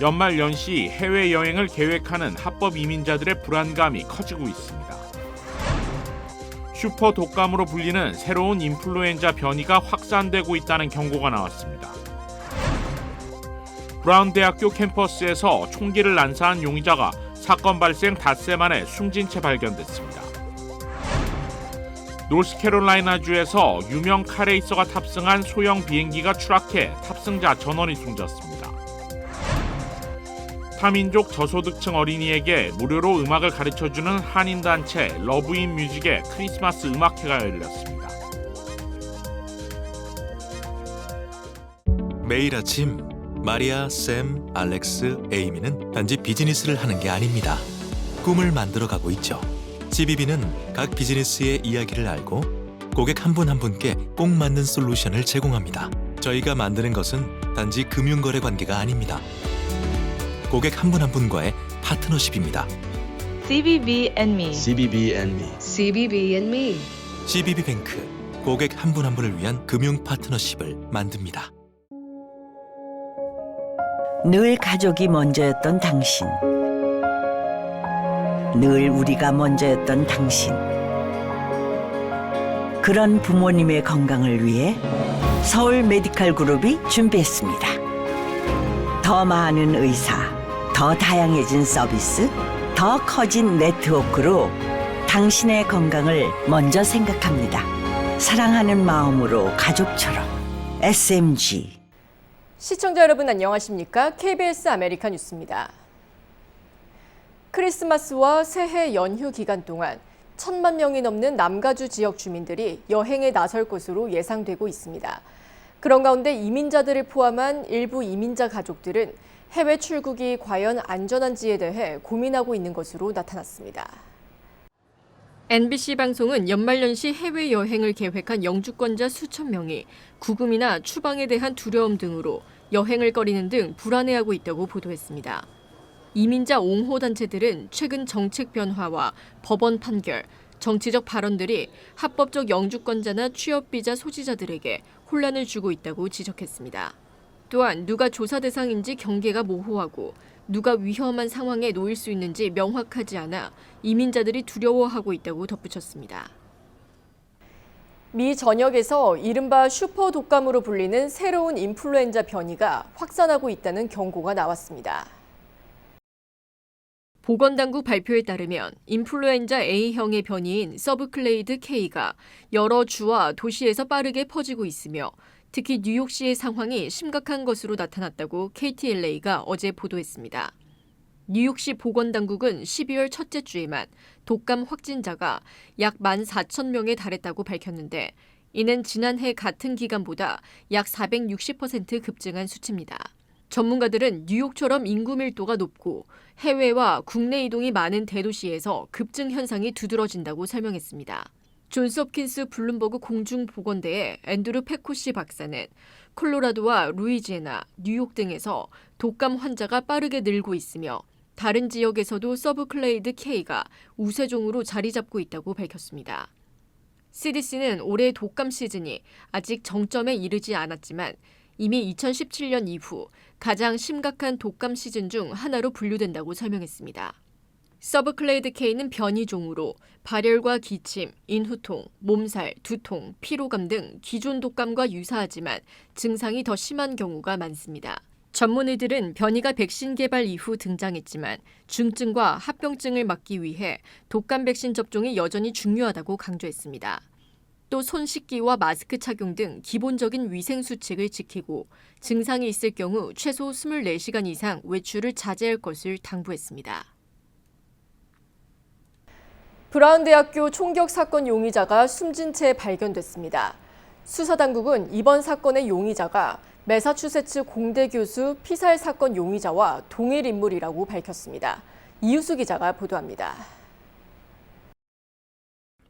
연말 연시 해외여행을 계획하는 합법 이민자들의 불안감이 커지고 있습니다. 슈퍼 독감으로 불리는 새로운 인플루엔자 변이가 확산되고 있다는 경고가 나왔습니다. 브라운 대학교 캠퍼스에서 총기를 난사한 용의자가 사건 발생 닷새 만에 숨진 채 발견됐습니다. 노스캐롤라이나주에서 유명 카레이서가 탑승한 소형 비행기가 추락해 탑승자 전원이 숨졌습니다. 타민족 저소득층 어린이에게 무료로 음악을 가르쳐주는 한인단체 러브인 뮤직의 크리스마스 음악회가 열렸습니다. 매일 아침 마리아, 샘, 알렉스, 에이미는 단지 비즈니스를 하는 게 아닙니다. 꿈을 만들어가고 있죠. CBB는 각 비즈니스의 이야기를 알고 고객 한 분 한 분께 꼭 맞는 솔루션을 제공합니다. 저희가 만드는 것은 단지 금융거래 관계가 아닙니다. 고객 한 분 한 분과의 파트너십입니다. CBB and me. CBB and me. CBB and me. CBB뱅크, 고객 한 분 한 분을 위한 금융 파트너십을 만듭니다. 늘 가족이 먼저였던 당신. 늘 우리가 먼저였던 당신. 그런 부모님의 건강을 위해 서울 메디칼 그룹이 준비했습니다. 더 많은 의사, 더 다양해진 서비스, 더 커진 네트워크로 당신의 건강을 먼저 생각합니다. 사랑하는 마음으로 가족처럼 SMG. 시청자 여러분 안녕하십니까? KBS 아메리카 뉴스입니다. 크리스마스와 새해 연휴 기간 동안 1,000만 명이 넘는 남가주 지역 주민들이 여행에 나설 것으로 예상되고 있습니다. 그런 가운데 이민자들을 포함한 일부 이민자 가족들은 해외 출국이 과연 안전한지에 대해 고민하고 있는 것으로 나타났습니다. NBC 방송은 연말연시 해외여행을 계획한 영주권자 수천 명이 구금이나 추방에 대한 두려움 등으로 여행을 꺼리는 등 불안해하고 있다고 보도했습니다. 이민자 옹호 단체들은 최근 정책 변화와 법원 판결, 정치적 발언들이 합법적 영주권자나 취업비자 소지자들에게 혼란을 주고 있다고 지적했습니다. 또한 누가 조사 대상인지 경계가 모호하고 누가 위험한 상황에 놓일 수 있는지 명확하지 않아 이민자들이 두려워하고 있다고 덧붙였습니다. 미 전역에서 이른바 슈퍼 독감으로 불리는 새로운 인플루엔자 변이가 확산하고 있다는 경고가 나왔습니다. 보건당국 발표에 따르면 인플루엔자 A형의 변이인 서브클레이드 K가 여러 주와 도시에서 빠르게 퍼지고 있으며 특히 뉴욕시의 상황이 심각한 것으로 나타났다고 KTLA가 어제 보도했습니다. 뉴욕시 보건당국은 12월 첫째 주에만 독감 확진자가 약 14,000명에 달했다고 밝혔는데 이는 지난해 같은 기간보다 약 460% 급증한 수치입니다. 전문가들은 뉴욕처럼 인구 밀도가 높고 해외와 국내 이동이 많은 대도시에서 급증 현상이 두드러진다고 설명했습니다. 존스홉킨스 블룸버그 공중보건대의 앤드루 페코시 박사는 콜로라도와 루이지애나, 뉴욕 등에서 독감 환자가 빠르게 늘고 있으며 다른 지역에서도 서브클레이드 K가 우세종으로 자리 잡고 있다고 밝혔습니다. CDC는 올해 독감 시즌이 아직 정점에 이르지 않았지만 이미 2017년 이후 가장 심각한 독감 시즌 중 하나로 분류된다고 설명했습니다. 서브클레이드 K는 변이종으로 발열과 기침, 인후통, 몸살, 두통, 피로감 등 기존 독감과 유사하지만 증상이 더 심한 경우가 많습니다. 전문의들은 변이가 백신 개발 이후 등장했지만 중증과 합병증을 막기 위해 독감 백신 접종이 여전히 중요하다고 강조했습니다. 또 손 씻기와 마스크 착용 등 기본적인 위생 수칙을 지키고 증상이 있을 경우 최소 24시간 이상 외출을 자제할 것을 당부했습니다. 브라운 대학교 총격 사건 용의자가 숨진 채 발견됐습니다. 수사당국은 이번 사건의 용의자가 매사추세츠 공대 교수 피살 사건 용의자와 동일 인물이라고 밝혔습니다. 이유수 기자가 보도합니다.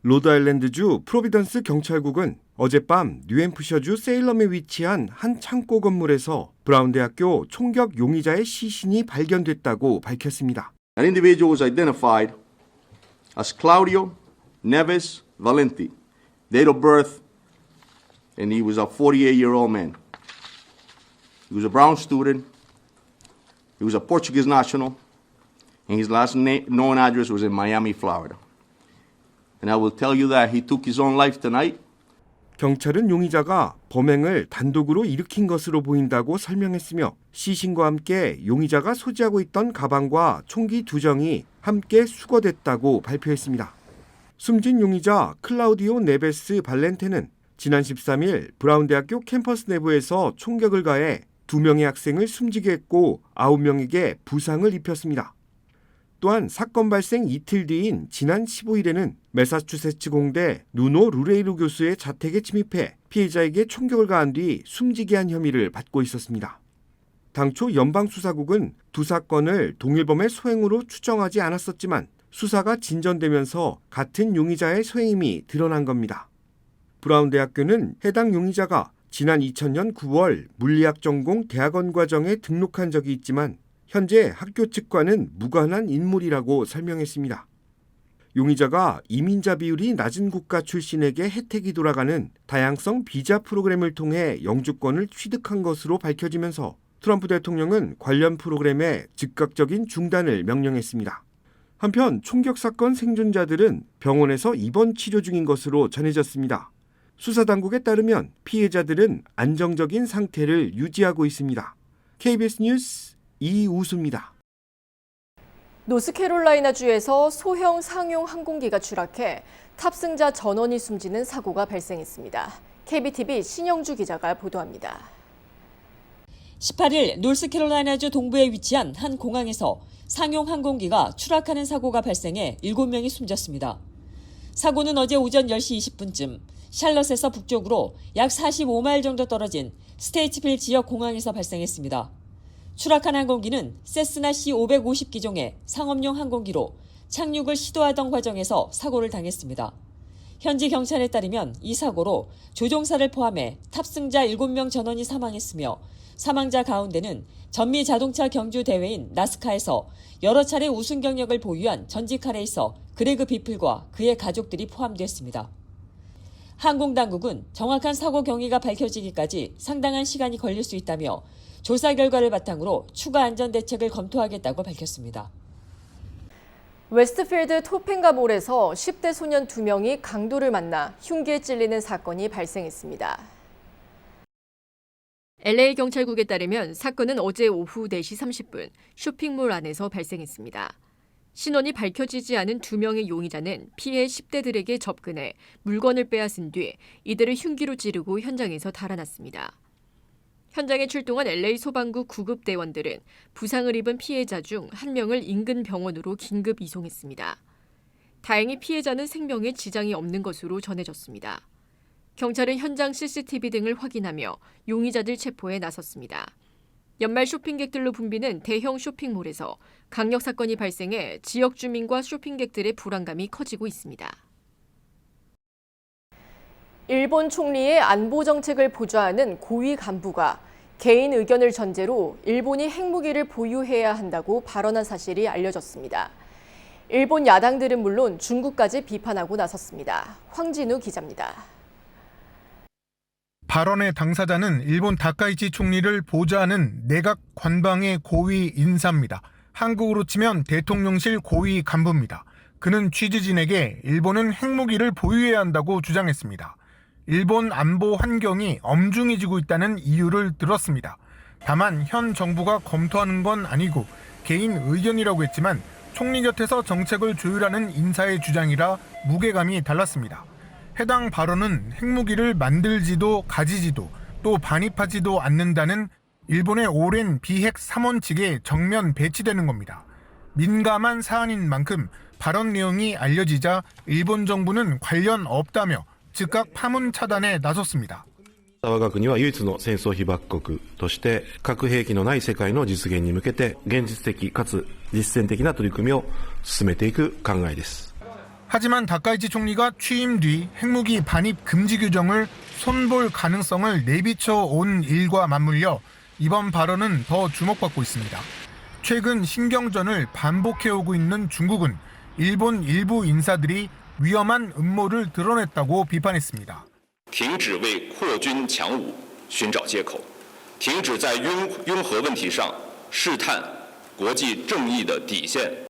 로드아일랜드주 프로비던스 경찰국은 어젯밤 뉴햄프셔주 세일럼에 위치한 한 창고 건물에서 브라운 대학교 총격 용의자의 시신이 발견됐다고 밝혔습니다. An individual was identified as Claudio Neves Valenti, date of birth, and he was a 48-year-old man. He was a Brown student, He was a Portuguese national, and his last known address was in Miami, Florida. And I will tell you that he took his own life tonight. 경찰은 용의자가 범행을 단독으로 일으킨 것으로 보인다고 설명했으며 시신과 함께 용의자가 소지하고 있던 가방과 총기 2정이 함께 수거됐다고 발표했습니다. 숨진 용의자 클라우디오 네베스 발렌테는 지난 13일 브라운 대학교 캠퍼스 내부에서 총격을 가해 2명의 학생을 숨지게 했고 9명에게 부상을 입혔습니다. 또한 사건 발생 이틀 뒤인 지난 15일에는 매사추세츠 공대 누노 루레이로 교수의 자택에 침입해 피해자에게 총격을 가한 뒤 숨지게 한 혐의를 받고 있었습니다. 당초 연방수사국은 두 사건을 동일범의 소행으로 추정하지 않았었지만 수사가 진전되면서 같은 용의자의 소행임이 드러난 겁니다. 브라운 대학교는 해당 용의자가 지난 2000년 9월 물리학 전공 대학원 과정에 등록한 적이 있지만 현재 학교 측과는 무관한 인물이라고 설명했습니다. 용의자가 이민자 비율이 낮은 국가 출신에게 혜택이 돌아가는 다양성 비자 프로그램을 통해 영주권을 취득한 것으로 밝혀지면서 트럼프 대통령은 관련 프로그램의 즉각적인 중단을 명령했습니다. 한편 총격 사건 생존자들은 병원에서 입원 치료 중인 것으로 전해졌습니다. 수사당국에 따르면 피해자들은 안정적인 상태를 유지하고 있습니다. KBS 뉴스 이우수입니다. 노스캐롤라이나주에서 소형 상용 항공기가 추락해 탑승자 전원이 숨지는 사고가 발생했습니다. KBTV 신영주 기자가 보도합니다. 18일 노스캐롤라이나주 동부에 위치한 한 공항에서 상용 항공기가 추락하는 사고가 발생해 7명이 숨졌습니다. 사고는 어제 오전 10시 20분쯤 샬럿에서 북쪽으로 약 45마일 정도 떨어진 스테이츠빌 지역 공항에서 발생했습니다. 추락한 항공기는 세스나 C550 기종의 상업용 항공기로 착륙을 시도하던 과정에서 사고를 당했습니다. 현지 경찰에 따르면 이 사고로 조종사를 포함해 탑승자 7명 전원이 사망했으며 사망자 가운데는 전미 자동차 경주 대회인 나스카에서 여러 차례 우승 경력을 보유한 전직 카레이서 그레그 비플과 그의 가족들이 포함됐습니다. 항공당국은 정확한 사고 경위가 밝혀지기까지 상당한 시간이 걸릴 수 있다며 조사 결과를 바탕으로 추가 안전 대책을 검토하겠다고 밝혔습니다. 웨스트필드 토펜가몰에서 10대 소년 2명이 강도를 만나 흉기에 찔리는 사건이 발생했습니다. LA 경찰국에 따르면 사건은 어제 오후 4시 30분 쇼핑몰 안에서 발생했습니다. 신원이 밝혀지지 않은 2명의 용의자는 피해 10대들에게 접근해 물건을 빼앗은 뒤 이들을 흉기로 찌르고 현장에서 달아났습니다. 현장에 출동한 LA 소방국 구급대원들은 부상을 입은 피해자 중 1명을 인근 병원으로 긴급 이송했습니다. 다행히 피해자는 생명에 지장이 없는 것으로 전해졌습니다. 경찰은 현장 CCTV 등을 확인하며 용의자들 체포에 나섰습니다. 연말 쇼핑객들로 붐비는 대형 쇼핑몰에서 강력 사건이 발생해 지역 주민과 쇼핑객들의 불안감이 커지고 있습니다. 일본 총리의 안보 정책을 보좌하는 고위 간부가 개인 의견을 전제로 일본이 핵무기를 보유해야 한다고 발언한 사실이 알려졌습니다. 일본 야당들은 물론 중국까지 비판하고 나섰습니다. 황진우 기자입니다. 발언의 당사자는 일본 다카이치 총리를 보좌하는 내각 관방의 고위 인사입니다. 한국으로 치면 대통령실 고위 간부입니다. 그는 취재진에게 일본은 핵무기를 보유해야 한다고 주장했습니다. 일본 안보 환경이 엄중해지고 있다는 이유를 들었습니다. 다만 현 정부가 검토하는 건 아니고 개인 의견이라고 했지만 총리 곁에서 정책을 조율하는 인사의 주장이라 무게감이 달랐습니다. 해당 발언은 핵무기를 만들지도 가지지도 또 반입하지도 않는다는 일본의 오랜 비핵 3원칙에 정면 배치되는 겁니다. 민감한 사안인 만큼 발언 내용이 알려지자 일본 정부는 관련 없다며 즉각 파문 차단에 나섰습니다. 我が国は唯一の戦争被爆国として核兵器のない世界の実現に向けて現実的かつ実践的な取り組みを進めていく考えです. 하지만 다카이치 총리가 취임 뒤 핵무기 반입 금지 규정을 손볼 가능성을 내비쳐 온 일과 맞물려 이번 발언은 더 주목받고 있습니다. 최근 신경전을 반복해오고 있는 중국은 일본 일부 인사들이 위험한 음모를 드러냈다고 비판했습니다. 停止为扩军强武寻找借口，停止在拥核问题上试探国际正义的底线。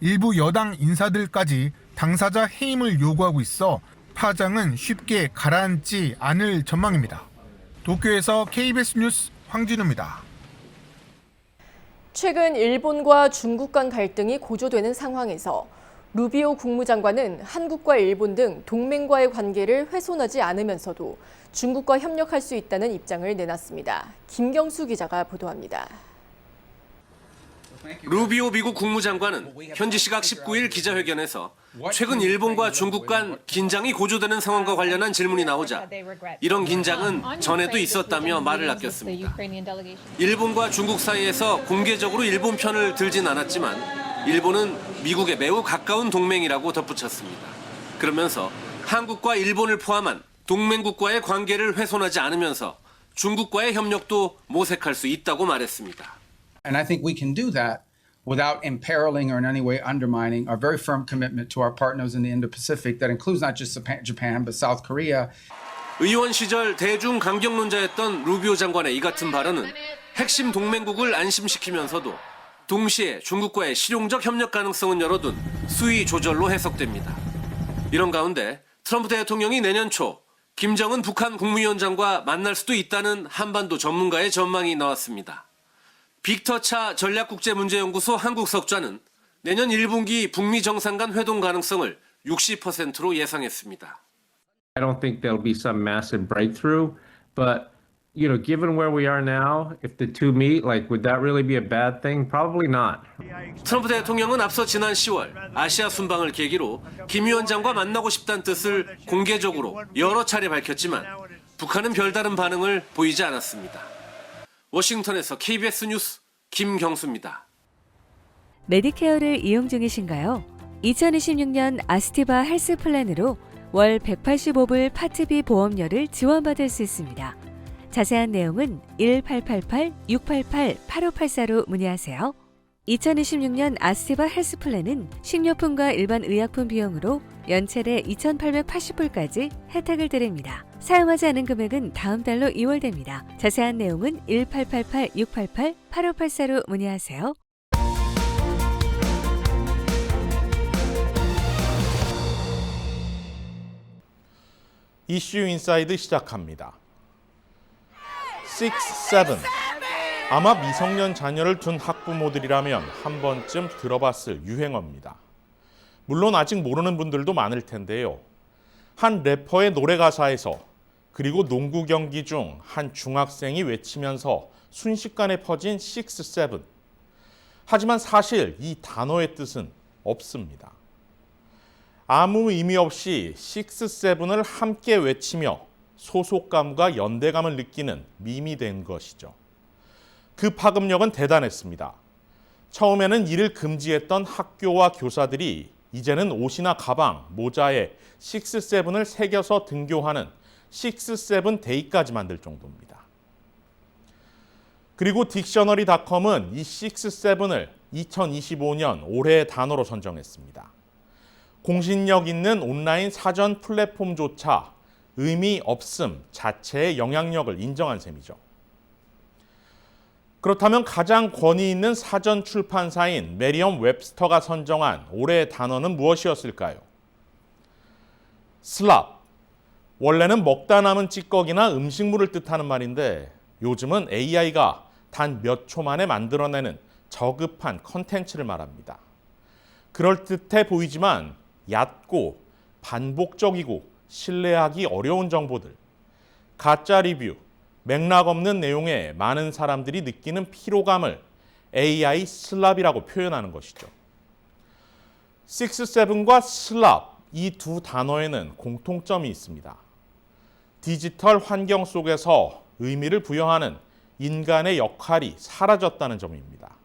일부 여당 인사들까지 당사자 해임을 요구하고 있어 파장은 쉽게 가라앉지 않을 전망입니다. 도쿄에서 KBS 뉴스 황진우입니다. 최근 일본과 중국 간 갈등이 고조되는 상황에서 루비오 국무장관은 한국과 일본 등 동맹과의 관계를 훼손하지 않으면서도 중국과 협력할 수 있다는 입장을 내놨습니다. 김경수 기자가 보도합니다. 루비오 미국 국무장관은 현지 시각 19일 기자회견에서 최근 일본과 중국 간 긴장이 고조되는 상황과 관련한 질문이 나오자 이런 긴장은 전에도 있었다며 말을 아꼈습니다. 일본과 중국 사이에서 공개적으로 일본 편을 들진 않았지만 일본은 미국에 매우 가까운 동맹이라고 덧붙였습니다. 그러면서 한국과 일본을 포함한 동맹국과의 관계를 훼손하지 않으면서 중국과의 협력도 모색할 수 있다고 말했습니다. And I think we can do that without imperiling or in any way undermining our very firm commitment to our partners in the Indo-Pacific that includes not just Japan but South Korea. 의원 시절 대중 강경론자였던 루비오 장관의 이 같은 발언은 핵심 동맹국을 안심시키면서도 동시에 중국과의 실용적 협력 가능성은 열어둔 수위 조절로 해석됩니다. 이런 가운데 트럼프 대통령이 내년 초 김정은 북한 국무위원장과 만날 수도 있다는 한반도 전문가의 전망이 나왔습니다. 빅터 차 전략국제문제연구소 한국석좌는 내년 1분기 북미 정상 간 회동 가능성을 60%로 예상했습니다. I don't think there'll be some massive breakthrough, but given where we are now, if the two meet, would that really be a bad thing? Probably not. 트럼프 대통령은 앞서 지난 10월 아시아 순방을 계기로 김 위원장과 만나고 싶다는 뜻을 공개적으로 여러 차례 밝혔지만 북한은 별다른 반응을 보이지 않았습니다. 워싱턴에서 KBS 뉴스 김경수입니다. 메디케어를 이용 중이신가요? 2026년 아스티바 헬스 플랜으로 월 185불 파트비 보험료를 지원받을 수 있습니다. 자세한 내용은 1888-688-8584로 문의하세요. 2026년 아스티바 헬스 플랜은 식료품과 일반 의약품 비용으로 연체대 2,880불까지 혜택을 드립니다. 사용하지 않은 금액은 다음 달로 2월됩니다. 자세한 내용은 1888-688-8584로 문의하세요. 이슈 인사이드 시작합니다. 6, 7. 아마 미성년 자녀를 둔 학부모들이라면 한 번쯤 들어봤을 유행어입니다. 물론 아직 모르는 분들도 많을 텐데요. 한 래퍼의 노래 가사에서 그리고 농구 경기 중 한 중학생이 외치면서 순식간에 퍼진 6, 7. 하지만 사실 이 단어의 뜻은 없습니다. 아무 의미 없이 6, 7을 함께 외치며 소속감과 연대감을 느끼는 밈이 된 것이죠. 그 파급력은 대단했습니다. 처음에는 이를 금지했던 학교와 교사들이 이제는 옷이나 가방, 모자에 6, 7을 새겨서 등교하는 6, 7데이까지 만들 정도입니다. 그리고 딕셔너리닷컴은 이 6, 7을 2025년 올해의 단어로 선정했습니다. 공신력 있는 온라인 사전 플랫폼조차 의미 없음 자체의 영향력을 인정한 셈이죠. 그렇다면 가장 권위 있는 사전 출판사인 메리엄 웹스터가 선정한 올해의 단어는 무엇이었을까요? 슬랍. 원래는 먹다 남은 찌꺼기나 음식물을 뜻하는 말인데 요즘은 AI가 단 몇 초 만에 만들어내는 저급한 컨텐츠를 말합니다. 그럴듯해 보이지만 얕고 반복적이고 신뢰하기 어려운 정보들, 가짜 리뷰, 맥락 없는 내용에 많은 사람들이 느끼는 피로감을 AI 슬랍이라고 표현하는 것이죠. 6, 7과 슬랍, 이 두 단어에는 공통점이 있습니다. 디지털 환경 속에서 의미를 부여하는 인간의 역할이 사라졌다는 점입니다.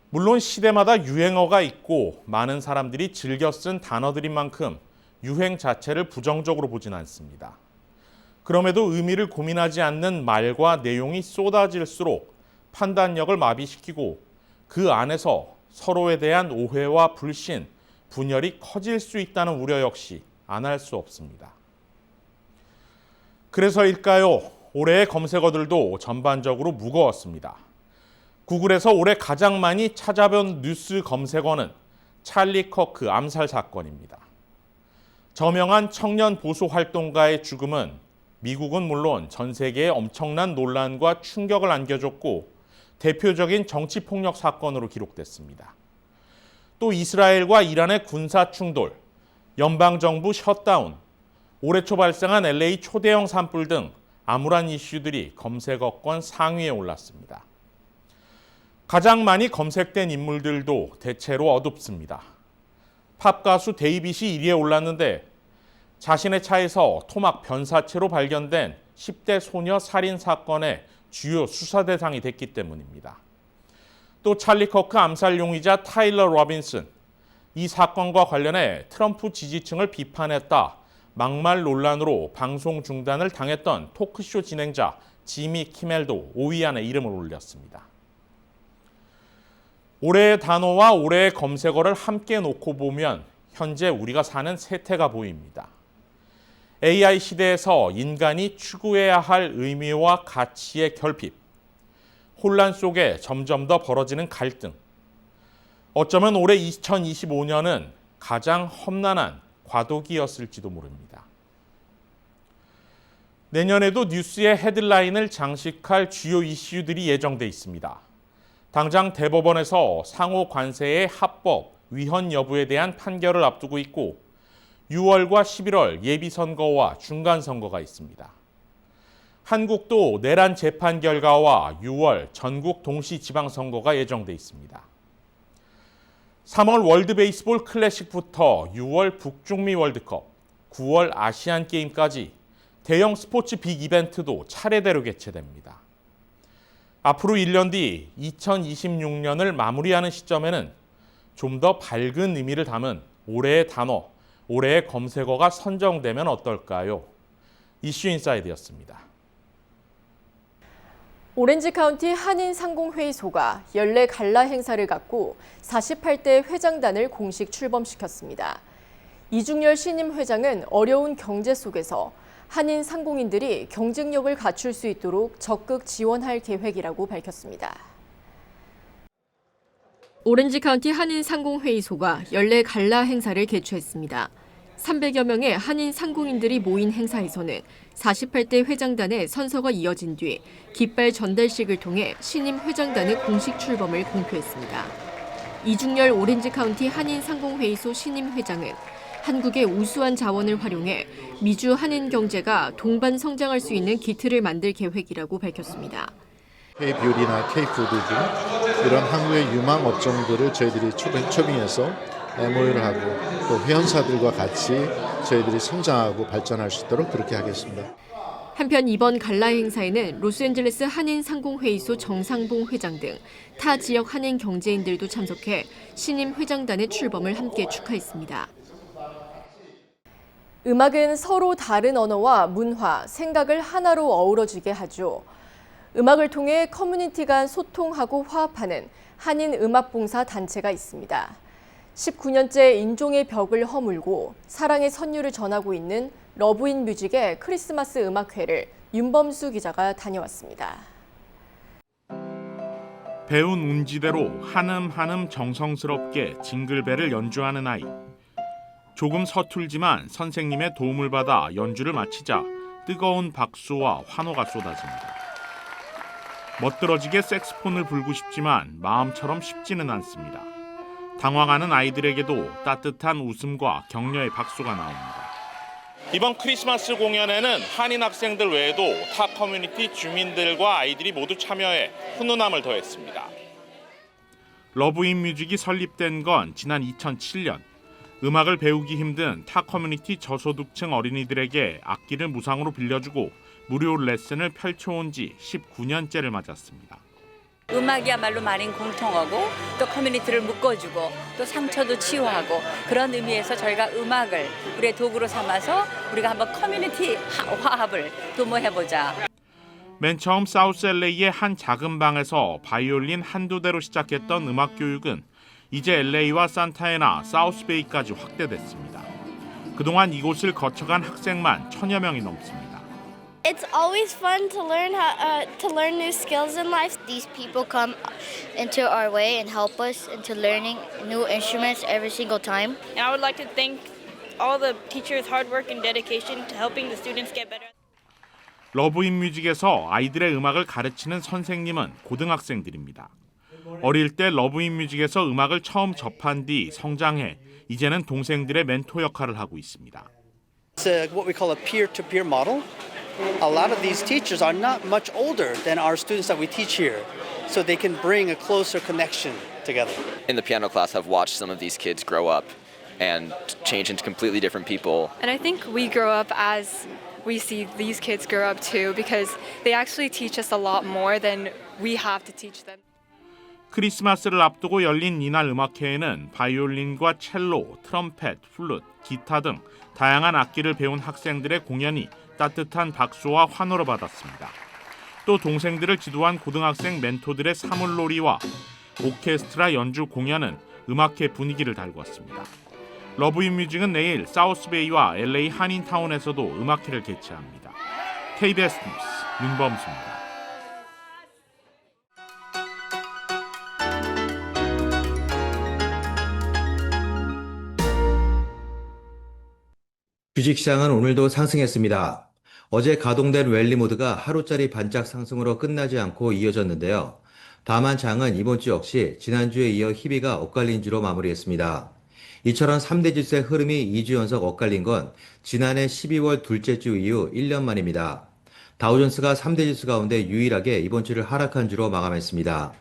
물론 시대마다 유행어가 있고 많은 사람들이 즐겨 쓴 단어들인 만큼 유행 자체를 부정적으로 보진 않습니다. 그럼에도 의미를 고민하지 않는 말과 내용이 쏟아질수록 판단력을 마비시키고 그 안에서 서로에 대한 오해와 불신, 분열이 커질 수 있다는 우려 역시 안 할 수 없습니다. 그래서일까요? 올해의 검색어들도 전반적으로 무거웠습니다. 구글에서 올해 가장 많이 찾아본 뉴스 검색어는 찰리 커크 암살 사건입니다. 저명한 청년 보수 활동가의 죽음은 미국은 물론 전 세계에 엄청난 논란과 충격을 안겨줬고 대표적인 정치폭력 사건으로 기록됐습니다. 또 이스라엘과 이란의 군사 충돌, 연방정부 셧다운, 올해 초 발생한 LA 초대형 산불 등 암울한 이슈들이 검색어권 상위에 올랐습니다. 가장 많이 검색된 인물들도 대체로 어둡습니다. 팝 가수 데이빗이 1위에 올랐는데 자신의 차에서 토막 변사체로 발견된 10대 소녀 살인 사건의 주요 수사 대상이 됐기 때문입니다. 또 찰리 커크 암살 용의자 타일러 로빈슨, 이 사건과 관련해 트럼프 지지층을 비판했다 막말 논란으로 방송 중단을 당했던 토크쇼 진행자 지미 키멜도 5위 안에 이름을 올렸습니다. 올해의 단어와 올해의 검색어를 함께 놓고 보면 현재 우리가 사는 세태가 보입니다. AI 시대에서 인간이 추구해야 할 의미와 가치의 결핍, 혼란 속에 점점 더 벌어지는 갈등. 어쩌면 올해 2025년은 가장 험난한 과도기였을지도 모릅니다. 내년에도 뉴스의 헤드라인을 장식할 주요 이슈들이 예정돼 있습니다. 당장 대법원에서 상호 관세의 합법, 위헌 여부에 대한 판결을 앞두고 있고 6월과 11월 예비선거와 중간선거가 있습니다. 한국도 내란 재판 결과와 6월 전국 동시 지방선거가 예정돼 있습니다. 3월 월드 베이스볼 클래식부터 6월 북중미 월드컵, 9월 아시안 게임까지 대형 스포츠 빅 이벤트도 차례대로 개최됩니다. 앞으로 1년 뒤 2026년을 마무리하는 시점에는 좀 더 밝은 의미를 담은 올해의 단어, 올해의 검색어가 선정되면 어떨까요? 이슈 인사이드였습니다. 오렌지 카운티 한인상공회의소가 연례 갈라 행사를 갖고 48대 회장단을 공식 출범시켰습니다. 이중열 신임 회장은 어려운 경제 속에서 한인 상공인들이 경쟁력을 갖출 수 있도록 적극 지원할 계획이라고 밝혔습니다. 오렌지 카운티 한인상공회의소가 연례 갈라 행사를 개최했습니다. 300여 명의 한인 상공인들이 모인 행사에서는 48대 회장단의 선서가 이어진 뒤 깃발 전달식을 통해 신임 회장단의 공식 출범을 공표했습니다. 이중열 오렌지 카운티 한인상공회의소 신임 회장은 한국의 우수한 자원을 활용해 미주 한인 경제가 동반 성장할 수 있는 기틀을 만들 계획이라고 밝혔습니다. K-뷰티나 K-푸드 등 이런 한국의 유망 업종들을 저희들이 초빙해서 MOU를 하고 또 회원사들과 같이 저희들이 성장하고 발전할 수 있도록 그렇게 하겠습니다. 한편 이번 갈라 행사에는 로스앤젤레스 한인상공회의소 정상봉 회장 등 타 지역 한인 경제인들도 참석해 신임 회장단의 출범을 함께 축하했습니다. 음악은 서로 다른 언어와 문화, 생각을 하나로 어우러지게 하죠. 음악을 통해 커뮤니티 간 소통하고 화합하는 한인 음악봉사 단체가 있습니다. 19년째 인종의 벽을 허물고 사랑의 선율을 전하고 있는 러브인 뮤직의 크리스마스 음악회를 윤범수 기자가 다녀왔습니다. 배운 운지대로 한음 정성스럽게 징글벨을 연주하는 아이. 조금 서툴지만 선생님의 도움을 받아 연주를 마치자 뜨거운 박수와 환호가 쏟아집니다. 멋들어지게 색스폰을 불고 싶지만 마음처럼 쉽지는 않습니다. 당황하는 아이들에게도 따뜻한 웃음과 격려의 박수가 나옵니다. 이번 크리스마스 공연에는 한인 학생들 외에도 타 커뮤니티 주민들과 아이들이 모두 참여해 훈훈함을 더했습니다. 러브인 뮤직이 설립된 건 지난 2007년. 음악을 배우기 힘든 타 커뮤니티 저소득층 어린이들에게 악기를 무상으로 빌려주고 무료 레슨을 펼쳐온 지 19년째를 맞았습니다. 음악이야말로 만인 공통어고 또 커뮤니티를 묶어주고 또 상처도 치유하고 그런 의미에서 저희가 음악을 우리의 도구로 삼아서 우리가 한번 커뮤니티 화합을 도모해보자. 맨 처음 사우스 LA의 한 작은 방에서 바이올린 한두 대로 시작했던 음악 교육은 이제 LA와 산타애나, 사우스베이까지 확대됐습니다. 그동안 이곳을 거쳐간 학생만 1000여 명이 넘습니다. It's always fun to learn to learn new skills in life. These people come into our way and help us into learning new instruments every single time. And I would like to thank all the teachers' hard work and dedication to helping the students get better. 러브 인 뮤직에서 아이들의 음악을 가르치는 선생님은 고등학생들입니다. 어릴 때 러브 인 뮤직에서 음악을 처음 접한 뒤 성장해 이제는 동생들의 멘토 역할을 하고 있습니다. It's what we call a peer-to-peer model. A lot of these teachers are not much older than our students that we teach here, so they can bring a closer connection together. In the piano class, I've watched some of these kids grow up and change into completely different people. And I think we grow up as we see these kids grow up too, because they actually teach us a lot more than we have to teach them. 크리스마스를 앞두고 열린 이날 음악회에는 바이올린과 첼로, 트럼펫, 플룻, 기타 등 다양한 악기를 배운 학생들의 공연이 따뜻한 박수와 환호를 받았습니다. 또 동생들을 지도한 고등학생 멘토들의 사물놀이와 오케스트라 연주 공연은 음악회 분위기를 달구었습니다. 러브 인 뮤직은 내일 사우스베이와 LA 한인타운에서도 음악회를 개최합니다. KBS 뉴스 윤범수입니다. 주식시장은 오늘도 상승했습니다. 어제 가동된 랠리 모드가 하루짜리 반짝 상승으로 끝나지 않고 이어졌는데요. 다만 장은 이번 주 역시 지난주에 이어 희비가 엇갈린 주로 마무리했습니다. 이처럼 3대 지수의 흐름이 2주 연속 엇갈린 건 지난해 12월 둘째 주 이후 1년 만입니다. 다우존스가 3대 지수 가운데 유일하게 이번 주를 하락한 주로 마감했습니다.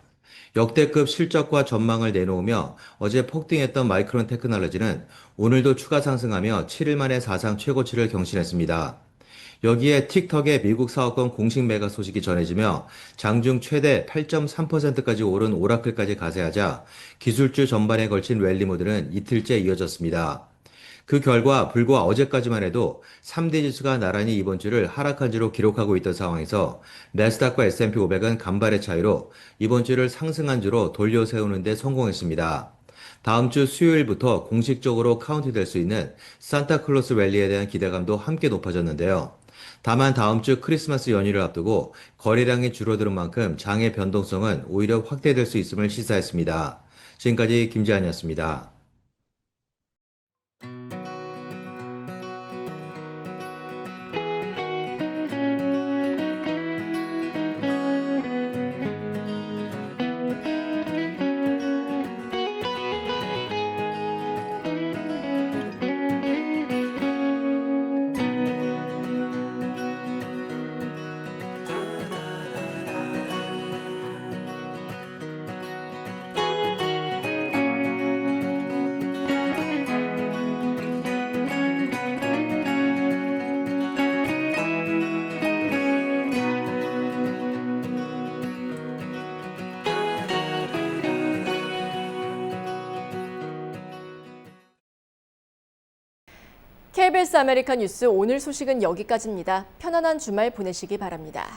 역대급 실적과 전망을 내놓으며 어제 폭등했던 마이크론 테크놀로지는 오늘도 추가 상승하며 7일 만에 사상 최고치를 경신했습니다. 여기에 틱톡의 미국 사업권 공식 매각 소식이 전해지며 장중 최대 8.3%까지 오른 오라클까지 가세하자 기술주 전반에 걸친 랠리 모드는 이틀째 이어졌습니다. 그 결과 불과 어제까지만 해도 3대 지수가 나란히 이번 주를 하락한 주로 기록하고 있던 상황에서 나스닥과 S&P 500은 간발의 차이로 이번 주를 상승한 주로 돌려세우는 데 성공했습니다. 다음 주 수요일부터 공식적으로 카운트될 수 있는 산타클로스 랠리에 대한 기대감도 함께 높아졌는데요. 다만 다음 주 크리스마스 연휴를 앞두고 거래량이 줄어드는 만큼 장의 변동성은 오히려 확대될 수 있음을 시사했습니다. 지금까지 김재한이었습니다. KBS 아메리카 뉴스 오늘 소식은 여기까지입니다. 편안한 주말 보내시기 바랍니다.